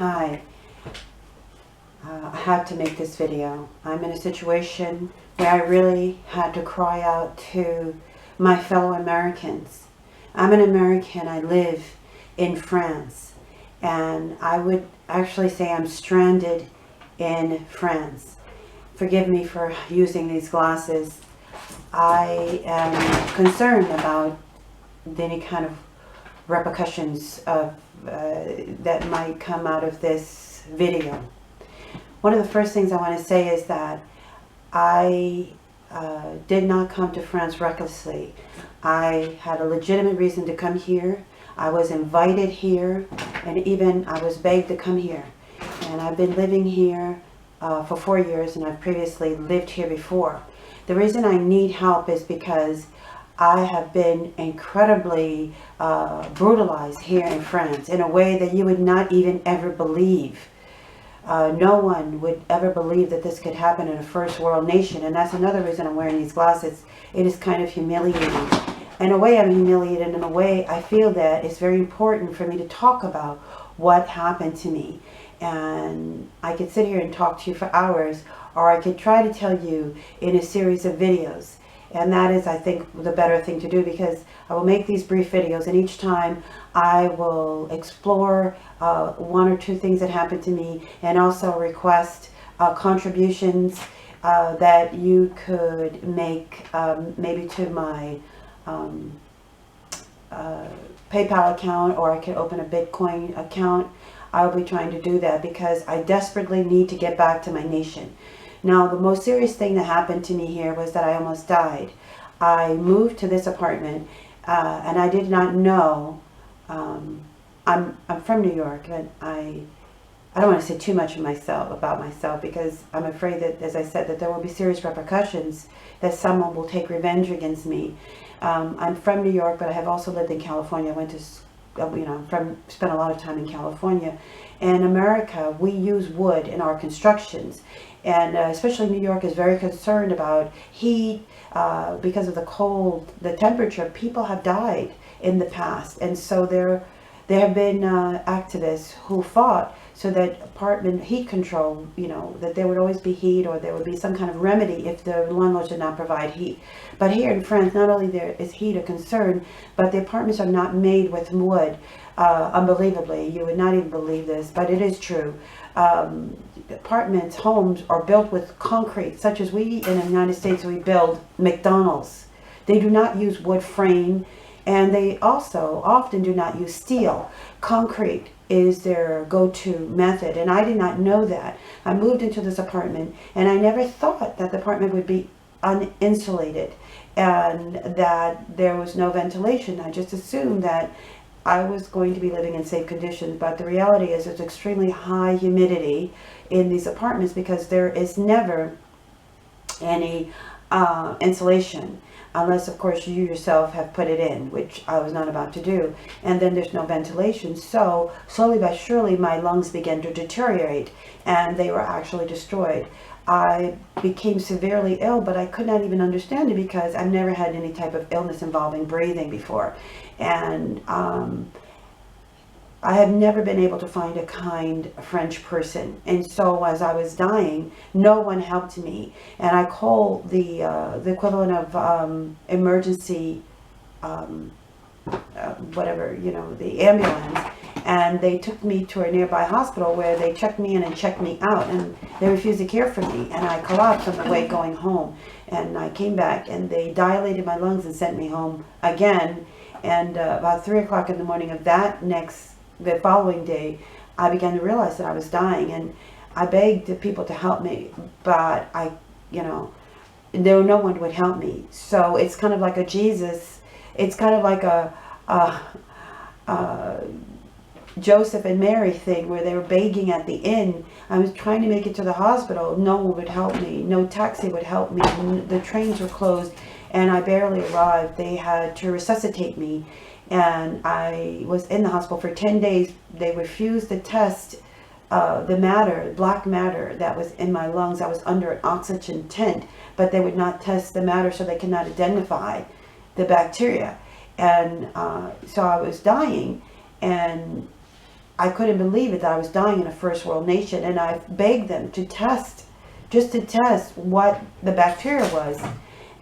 Hi. I had to make this video. I'm in a situation where I really had to cry out to my fellow Americans. I'm an American. I live in France. And I would actually say I'm stranded in France. Forgive me for using these glasses. I am concerned about any kind of repercussions of that might come out of this video. One of the first things I want to say is that I did not come to France recklessly. I had a legitimate reason to come here. I was invited here, and even I was begged to come here. And I've been living here for 4 years, and I've previously lived here before. The reason I need help is because I have been incredibly brutalized here in France in a way that you would not even ever believe. No one would ever believe that this could happen in a first world nation, and that's another reason I'm wearing these glasses. It is kind of humiliating. In a way I'm humiliated, and in a way I feel that it's very important for me to talk about what happened to me. And I could sit here and talk to you for hours, or I could try to tell you in a series of videos. And that is, I think, the better thing to do, because I will make these brief videos, and each time I will explore one or two things that happened to me, and also request contributions that you could make maybe to my PayPal account, or I could open a Bitcoin account. I will be trying to do that because I desperately need to get back to my nation. Now, the most serious thing that happened to me here was that I almost died. I moved to this apartment and I did not know. I'm from New York, and I don't want to say too much about myself because I'm afraid that, as I said, that there will be serious repercussions, that someone will take revenge against me. I'm from New York, but I have also lived in California. I went to spent a lot of time in California. In America, we use wood in our constructions, and especially New York is very concerned about heat because of the cold, the temperature. People have died in the past, and so there have been activists who fought so that apartment heat control, that there would always be heat, or there would be some kind of remedy if the landlords did not provide heat. But here in France, not only there is heat a concern, but the apartments are not made with wood. Unbelievably, you would not even believe this, but it is true. Apartments, homes are built with concrete, such as we in the United States, we build McDonald's. They do not use wood frame, and they also often do not use steel. Concrete is their go-to method, and I did not know that. I moved into this apartment, and I never thought that the apartment would be uninsulated and that there was no ventilation. I just assumed that I was going to be living in safe conditions, but the reality is there's extremely high humidity in these apartments because there is never any insulation, unless of course you yourself have put it in, which I was not about to do. And then there's no ventilation, so slowly but surely my lungs began to deteriorate, and they were actually destroyed. I became severely ill, but I could not even understand it because I've never had any type of illness involving breathing before. And I have never been able to find a kind French person. And so as I was dying, no one helped me. And I called the equivalent of emergency, whatever, the ambulance. And they took me to a nearby hospital where they checked me in and checked me out. And they refused to care for me. And I collapsed on the way going home. And I came back, and they dilated my lungs and sent me home again. And about 3 o'clock in the morning of the following day, I began to realize that I was dying, and I begged the people to help me, but no one would help me. So it's kind of like a Jesus, it's kind of like a Joseph and Mary thing where they were begging at the inn. I was trying to make it to the hospital. No one would help me. No taxi would help me. The trains were closed, and I barely arrived. They had to resuscitate me, and I was in the hospital for 10 days. They refused to test the black matter that was in my lungs. I was under an oxygen tent, but they would not test the matter, so they could not identify the bacteria. And so I was dying, and I couldn't believe it that I was dying in a first world nation, and I begged them to test, just to test what the bacteria was.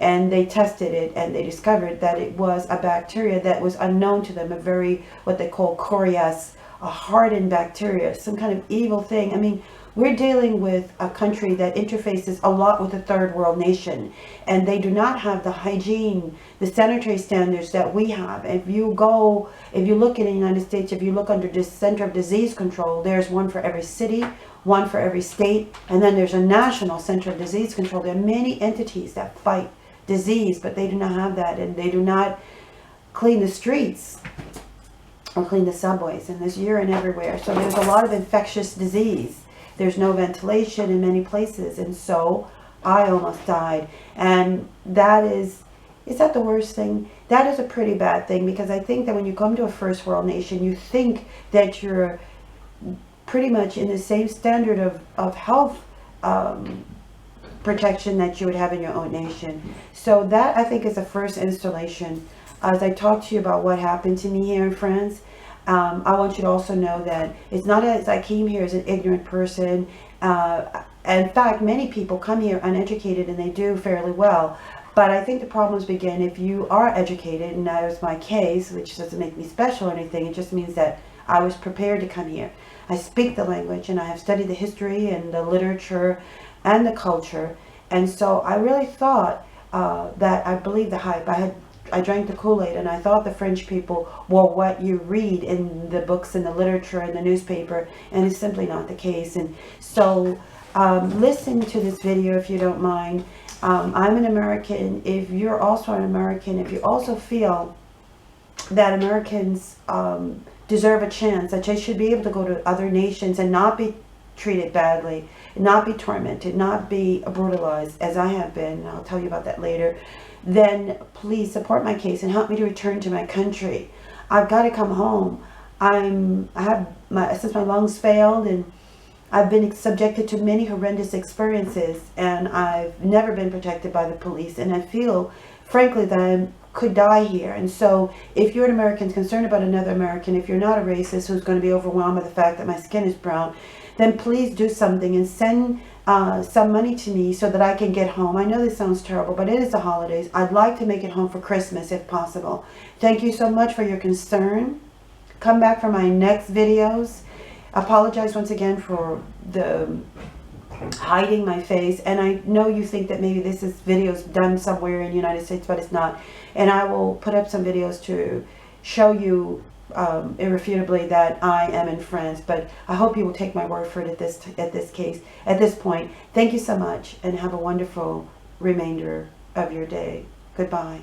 And they tested it, and they discovered that it was a bacteria that was unknown to them, a very, what they call coriace, a hardened bacteria, some kind of evil thing. I mean, we're dealing with a country that interfaces a lot with a third world nation, and they do not have the hygiene, the sanitary standards that we have. If you look in the United States, if you look under the Center of Disease Control, there's one for every city, one for every state, and then there's a National Center of Disease Control. There are many entities that fight disease, but they do not have that, and they do not clean the streets or clean the subways, and there's urine everywhere. So there's a lot of infectious disease. There's no ventilation in many places, and so I almost died. And that is that the worst thing? That is a pretty bad thing, because I think that when you come to a first world nation, you think that you're pretty much in the same standard of health protection that you would have in your own nation. So that, I think, is the first installation. As I talk to you about what happened to me here in France, I want you to also know that it's not as I came here as an ignorant person. In fact, many people come here uneducated, and they do fairly well. But I think the problems begin if you are educated, and that was my case, which doesn't make me special or anything. It just means that I was prepared to come here. I speak the language, and I have studied the history and the literature and the culture. And so I really thought that I believed the hype. I drank the Kool-Aid, and I thought the French people were what you read in the books and the literature and the newspaper, and it's simply not the case. And so listen to this video if you don't mind. I'm an American. If you're also an American, if you also feel that Americans deserve a chance, that they should be able to go to other nations and not be treated badly, not be tormented, not be brutalized as I have been, and I'll tell you about that later, then please support my case and help me to return to my country. I've got to come home. Since my lungs failed, and I've been subjected to many horrendous experiences, and I've never been protected by the police, and I feel, frankly, that I could die here. And so if you're an American concerned about another American, if you're not a racist who's going to be overwhelmed by the fact that my skin is brown, then please do something and send some money to me so that I can get home. I know this sounds terrible, but it is the holidays. I'd like to make it home for Christmas if possible. Thank you so much for your concern. Come back for my next videos. Apologize once again for the hiding my face, and I know you think that maybe this is videos done somewhere in the United States, but it's not. And I will put up some videos to show you irrefutably that I am in France, but I hope you will take my word for it at this point. Thank you so much, and have a wonderful remainder of your day. Goodbye.